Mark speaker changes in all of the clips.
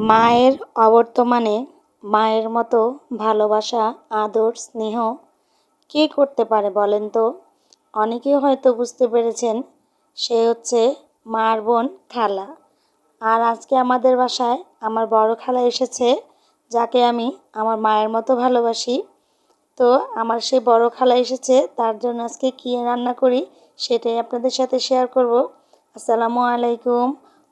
Speaker 1: মায়ের অবর্তমানে মায়ের মতো ভালোবাসা, আদর, স্নেহ কে করতে পারে বলেন তো? অনেকেই হয়তো বুঝতে পেরেছেন, সে হচ্ছে মার বোন খালা। আর আজকে আমাদের বাসায় আমার বড় খালা এসেছে, যাকে আমি আমার মায়ের মতো ভালোবাসি। তো আমার সেই বড় খালা এসেছে, তার জন্য আজকে কী রান্না করি সেটাই আপনাদের সাথে শেয়ার করব। আসসালামু আলাইকুম,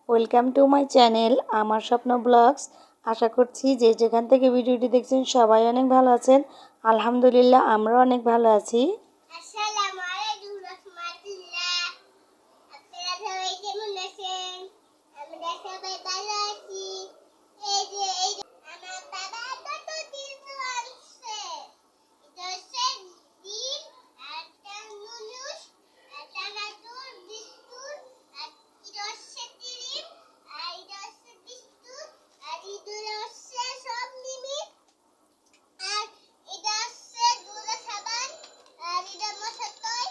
Speaker 1: ওয়েলকাম টু মাই চ্যানেল আমার স্বপ্ন ব্লগস। আশা করছি যে যেখান থেকে ভিডিওটি দেখছেন সবাই অনেক ভালো আছেন। আলহামদুলিল্লাহ, আমরাও অনেক ভালো আছি।
Speaker 2: আসসালামু আলাইকুম রাহমাতুল্লাহ। আপনারা সবাই কেমন আছেন? আমরা সবাই ভালো আছি। এই যে আমার বাবা কত কিছু আনছে। এটা হচ্ছে ডিম, একটা নুডলস, একটা গাজর বিস্কুট, আর এটা হচ্ছে ক্রিম, আর এটা হচ্ছে বিস্কুট, আর এটা হচ্ছে সব মিমি, আর এটা হচ্ছে দুধ সাবান, আর এটা মশলা তৈ,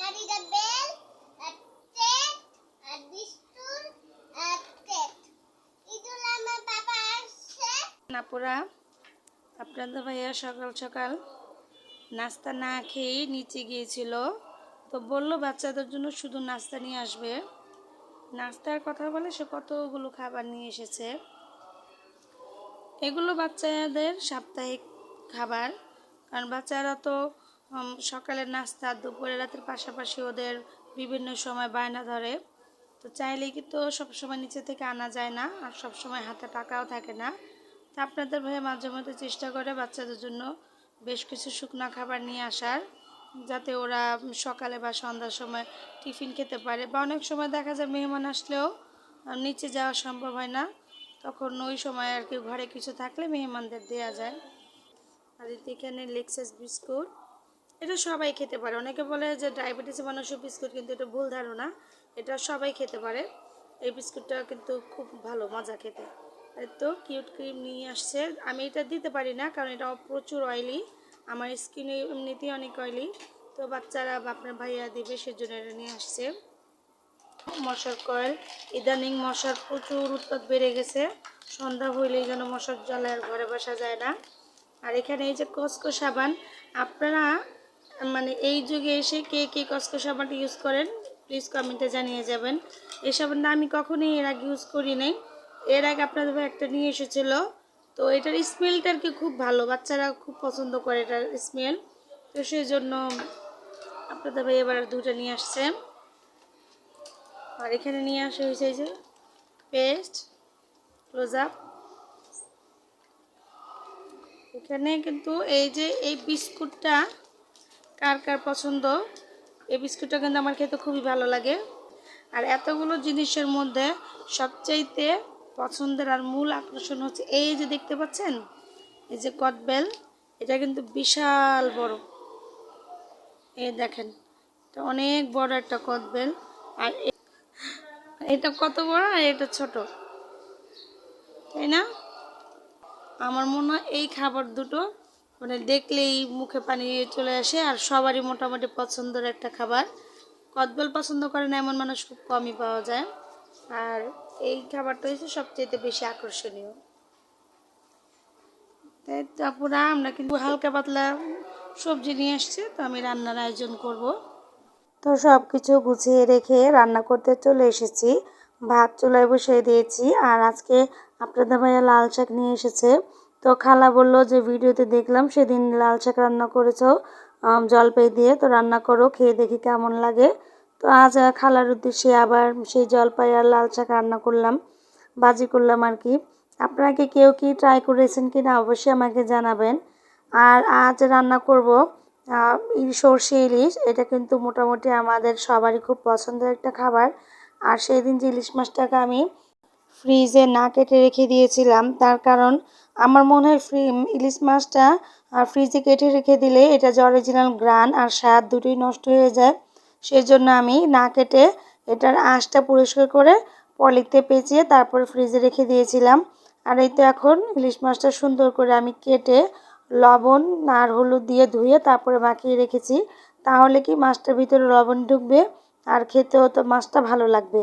Speaker 2: আর এটা বেল, আর তেল, আর বিস্কুট, আর তেল। এগুলো আমার বাবা আসছে।
Speaker 1: নাপুরা, আপনাদের ভাইয়া সকাল সকাল নাস্তা না খেয়েই নিচে গিয়েছিল। তো বললো বাচ্চাদের জন্য শুধু নাস্তা নিয়ে আসবে। নাস্তার কথা বলে সে কতগুলো খাবার নিয়ে এসেছে। এগুলো বাচ্চাদের সাপ্তাহিক খাবার, কারণ বাচ্চারা তো সকালের নাস্তা, দুপুরে, রাতের পাশাপাশি ওদের বিভিন্ন সময় বায়না ধরে। তো চাইলেই কিন্তু সবসময় নিচে থেকে আনা যায় না, আর সবসময় হাতে টাকাও থাকে না। তো আপনাদের ভাইয়া মাঝে মধ্যে চেষ্টা করে বাচ্চাদের জন্য বেশ কিছু শুকনো খাবার নিয়ে আসার, যাতে ওরা সকালে বা সন্ধ্যার সময় টিফিন খেতে পারে। বা অনেক সময় দেখা যায় মেহমান আসলেও নিচে যাওয়া সম্ভব হয় না, তখন ওই সময় আর কি ঘরে কিছু থাকলে মেহমানদের দেওয়া যায়। আর এখানে লেক্সাস বিস্কুট, এটা সবাই খেতে পারে। অনেকে বলে যে ডায়াবেটিসে মানুষের বিস্কুট, কিন্তু এটা ভুল ধারণা, এটা সবাই খেতে পারে। এই বিস্কুটটা কিন্তু খুব ভালো, মজা খেতে। এই তো কিউট ক্রিম নিয়ে আসছে। আমি এটা দিতে পারি না, কারণ এটা প্রচুর অয়েলি, আমার স্কিনে এমনিতেই অনেক অয়েলি। তো বাচ্চারা বা আপনার ভাইয়া দিবে, সেজন্য এটা নিয়ে আসছে। মশার কয়েল, ইদানিং মশার প্রচুর উৎপাত বেড়ে গেছে। সন্ধ্যা হইলেই যেন মশার জ্বালায় আর ঘরে বসা যায় না। আর এখানে এই যে কসকো সাবান, আপনারা মানে এই যুগে এসে কে কে কসকো সাবানটা ইউজ করেন প্লিজ কমেন্টে জানিয়ে যাবেন। এই সাবানটা আমি কখনোই এর আগে ইউজ করি নাই। এর আগে আপনাদের ভাই একটা নিয়ে এসেছিলো। তো এটার স্মেলটা আর কি খুব ভালো, বাচ্চারা খুব পছন্দ করে এটার স্মেল। তো সেই জন্য আপনাদের ভাই এবার দুটো নিয়ে আসছে। আর এখানে নিয়ে আসা হয়েছে এই যে পেস্ট, ক্লোজ আপ। এখানে কিন্তু এই যে এই বিস্কুটটা কার কার পছন্দ, এই বিস্কুটটা কিন্তু আমার খেতে খুবই ভালো লাগে। আর এতগুলো জিনিসের মধ্যে সবচাইতে পছন্দের আর মূল আকর্ষণ হচ্ছে এই যে দেখতে পাচ্ছেন, এই যে কদবেল, এটা কিন্তু বিশাল বড়। এই দেখেন, এটা অনেক বড় একটা কদবেল। আর এটা কত বড় আর এটা ছোট, তাই না? আমার মনে হয় এই খাবার দুটো মানে দেখলেই মুখে পানি চলে আসে, আর সবারই মোটামুটি পছন্দের একটা খাবার। কদবেল পছন্দ করে না এমন মানুষ খুব কমই পাওয়া যায়। আর এই খাবারটা হচ্ছে সবচেয়ে বেশি আকর্ষণীয়। তাই তারপরে আমরা কিন্তু হালকা পাতলা সবজি নিয়ে আসছি, তো আমি রান্নার আয়োজন করব। তো সব কিছু গুছিয়ে রেখে রান্না করতে চলে এসেছি। ভাত চুলায় বসিয়ে দিয়েছি। আর আজকে আপনাদের ভাইয়া লাল শাক নিয়ে এসেছে। তো খালা বলল যে ভিডিওতে দেখলাম সেদিন লাল শাক রান্না করেছো জলপাই দিয়ে, তো রান্না করো, খেয়ে দেখি কেমন লাগে। তো আজ খালার উদ্দেশ্যে আবার সেই জলপাই আর লাল শাক রান্না করলাম, ভাজি করলাম আর কি। আপনারা কি কেউ কি ট্রাই করেছেন কি না অবশ্যই আমাকে জানাবেন। আর আজ রান্না করব সর্ষে ইলিশ। এটা কিন্তু মোটামুটি আমাদের সবারই খুব পছন্দের একটা খাবার। আর সেই দিন যে ইলিশ মাছটাকে আমি ফ্রিজে না কেটে রেখে দিয়েছিলাম, তার কারণ আমার মনে হয় ইলিশ মাছটা ফ্রিজে কেটে রেখে দিলে এটা যে অরিজিনাল গ্রান আর স্বাদ দুটোই নষ্ট হয়ে যায়। সেই জন্য আমি না কেটে এটার আঁশটা পরিষ্কার করে পলিতে পেঁচিয়ে তারপরে ফ্রিজে রেখে দিয়েছিলাম। আর এই তো এখন ইলিশ মাছটা সুন্দর করে আমি কেটে লবণ আর হলুদ দিয়ে ধুয়ে তারপরে মাখিয়ে রেখেছি। তাহলে কি মাছটার ভিতরে লবণ ঢুকবে আর খেতেও তো মাছটা ভালো লাগবে।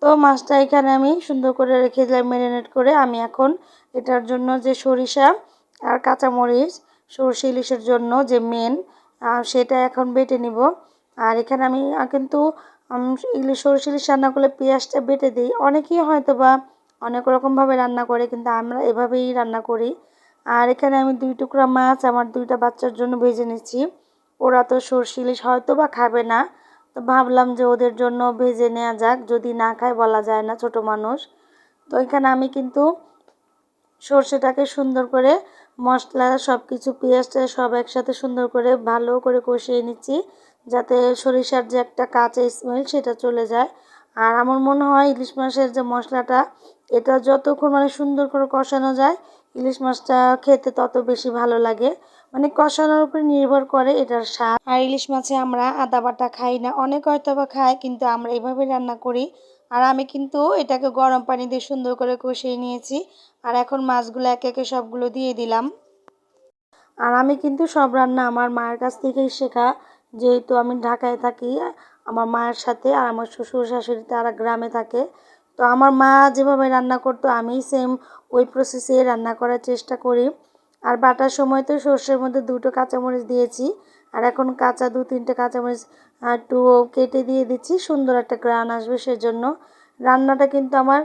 Speaker 1: তো মাছটা এখানে আমি সুন্দর করে রেখে দিলাম ম্যারিনেট করে। আমি এখন এটার জন্য যে সরিষা আর কাঁচামরিচ, সরষে ইলিশের জন্য যে মেন, সেটা এখন বেটে নিব। আর এখানে আমি কিন্তু সরষে ইলিশ রান্না করলে পেঁয়াজটা বেটে দিই। অনেকেই হয়তো বা অনেক রকমভাবে রান্না করে, কিন্তু আমরা এভাবেই রান্না করি। আর এখানে আমি 2 টুকরা মাছ আমার 2টা বাচ্চার জন্য ভেজে নিচ্ছি। ওরা তো সরষে ইলিশ হয়তো বা খাবে না, তো ভাবলাম যে ওদের জন্য ভেজে নেওয়া যাক, যদি না খায় বলা যায় না, ছোট মানুষ। তো এখানে আমি কিন্তু সর্ষেটাকে সুন্দর করে মশলা সব কিছু পেঁয়াজটা সব একসাথে সুন্দর করে ভালো করে কষিয়ে নিচ্ছি, যাতে সরিষার যে একটা কাঁচা স্মেল সেটা চলে যায়। আর আমার মনে হয় ইলিশ মাছের যে মশলাটা, এটা যতক্ষণ মানে সুন্দর করে কষানো যায়, ইলিশ মাছটা খেতে তত বেশি ভালো লাগে। মানে কষানোর উপর নির্ভর করে এটার স্বাদ। আর ইলিশ মাছে আমরা আদা বাটা খাই না, অনেক হয়তো বা খায়, কিন্তু আমরা এভাবে রান্না করি। আর আমি কিন্তু এটাকে গরম পানি দিয়ে সুন্দর করে কষিয়ে নিয়েছি। আর এখন মাছগুলো একে একে সবগুলো দিয়ে দিলাম। আর আমি কিন্তু সব রান্না আমার মায়ের কাছ থেকেই শেখা, যেহেতু আমি ঢাকায় থাকি আমার মায়ের সাথে, আর আমার শ্বশুর শাশুড়ি তারা গ্রামে থাকে। তো আমার মা যেভাবে রান্না করতো আমি সেম ওই প্রসেসে রান্না করার চেষ্টা করি। আর বাটার সময় তো সর্ষের মধ্যে 2টো কাঁচামরিচ দিয়েছি। আর এখন কাঁচা 2-3টে কাঁচামরিচ একটু কেটে দিয়ে দিচ্ছি, সুন্দর একটা গ্রান আসবে সেজন্য। রান্নাটা কিন্তু আমার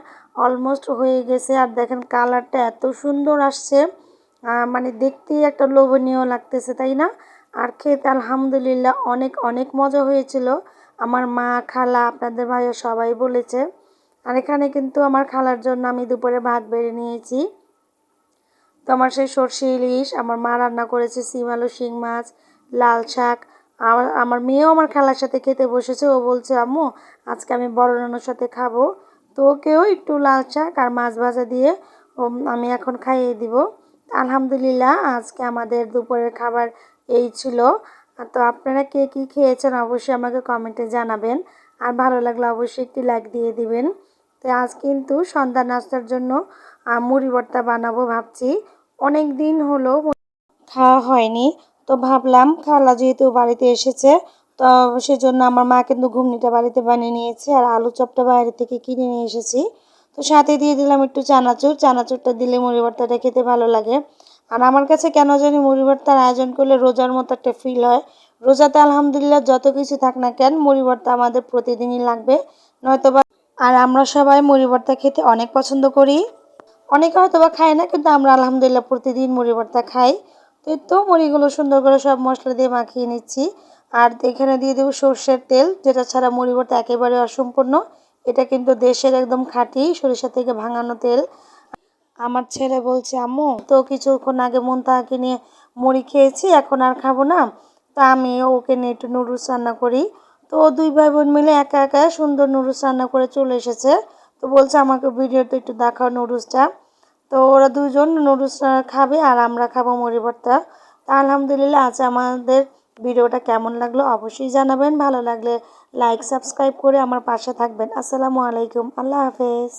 Speaker 1: অলমোস্ট হয়ে গেছে। আর দেখেন কালারটা এত সুন্দর আসছে, মানে দেখতেই একটা লোভনীয় লাগতেছে, তাই না? আর খেতে আলহামদুলিল্লাহ অনেক অনেক মজা হয়েছিল। আমার মা, খালা, আপনাদের ভাইয়া সবাই বলেছে। আর এখানে কিন্তু আমার খালার জন্য আমি দুপুরে ভাত বেড়ে নিয়েছি। তো আমার সেই সরষে ইলিশ, আমার মা রান্না করেছে সিম আলু শিং মাছ, লাল শাক। আমার মেয়েও আমার খালার সাথে খেতে বসেছে। ও বলছে আম্মু আজকে আমি বড় নানুর সাথে খাবো। তো ওকেও একটু লাল শাক আর মাছ ভাজা দিয়ে আমি এখন খাইয়ে দিব। আলহামদুলিল্লাহ আজকে আমাদের দুপুরের খাবার এই ছিল। তো আপনারা কে কী খেয়েছেন অবশ্যই আমাকে কমেন্টে জানাবেন। আর ভালো লাগলে অবশ্যই একটি লাইক দিয়ে দিবেন। তো আজ কিন্তু সন্ধ্যা নাস্তার জন্য মুড়ি ভর্তা বানাবো ভাবছি। অনেক দিন হলো খাওয়া হয়নি, তো ভাবলাম খালা যেহেতু বাড়িতে এসেছে, তো সেজন্য আমার মা কিন্তু ঘুগনিটা বাড়িতে বানিয়ে নিয়েছে, আর আলু চপটা বাইরে থেকে কিনে নিয়ে এসেছি। তো সাথে দিয়ে দিলাম একটু চানাচুর। চানাচুরটা দিলে মুড়ি ভর্তাটা খেতে ভালো লাগে। আর আমার কাছে কেন জানি মুড়ি ভর্তার আয়োজন করলে রোজার মতো একটা ফিল হয়। রোজাতে আলহামদুলিল্লাহ যত কিছু থাক না কেন, মুড়ি ভর্তা আমাদের প্রতিদিনই লাগবে, নয়তোবা। আর আমরা সবাই মুড়ি ভর্তা খেতে অনেক পছন্দ করি। অনেকে হয়তো বা খায় না, কিন্তু আমরা আলহামদুলিল্লাহ প্রতিদিন মুড়ি ভর্তা খাই। তো এই তো মুড়িগুলো সুন্দর করে সব মশলা দিয়ে মাখিয়ে নিচ্ছি। আর এখানে দিয়ে দেবো সর্ষের তেল, যেটা ছাড়া মুড়ি ভর্তা একেবারে অসম্পূর্ণ। এটা কিন্তু দেশের একদম খাঁটি সরিষা থেকে ভাঙানো তেল। আমার ছেলে বলছে আম্মু তো কিছুক্ষণ আগে মুনতাহাকে নিয়ে মুড়ি খেয়েছি, এখন আর খাবো না। তা আমি ওকে নিয়ে একটু নুডলস রান্না করি। তো ও 2 ভাই বোন মিলে একা একা সুন্দর নুডলস রান্না করে চলে এসেছে। তো বলছে আমাকে ভিডিওতে একটু দেখাও নুডলসটা। তো ওরা 2জন নুডলস খাবে আর আমরা খাবো মুড়ি ভর্তা। তা আলহামদুলিল্লাহ আজ আমাদের ভিডিওটা কেমন লাগলো অবশ্যই জানাবেন। ভালো লাগলে লাইক সাবস্ক্রাইব করে আমার পাশে থাকবেন। আসসালামু আলাইকুম, আল্লাহ হাফেজ।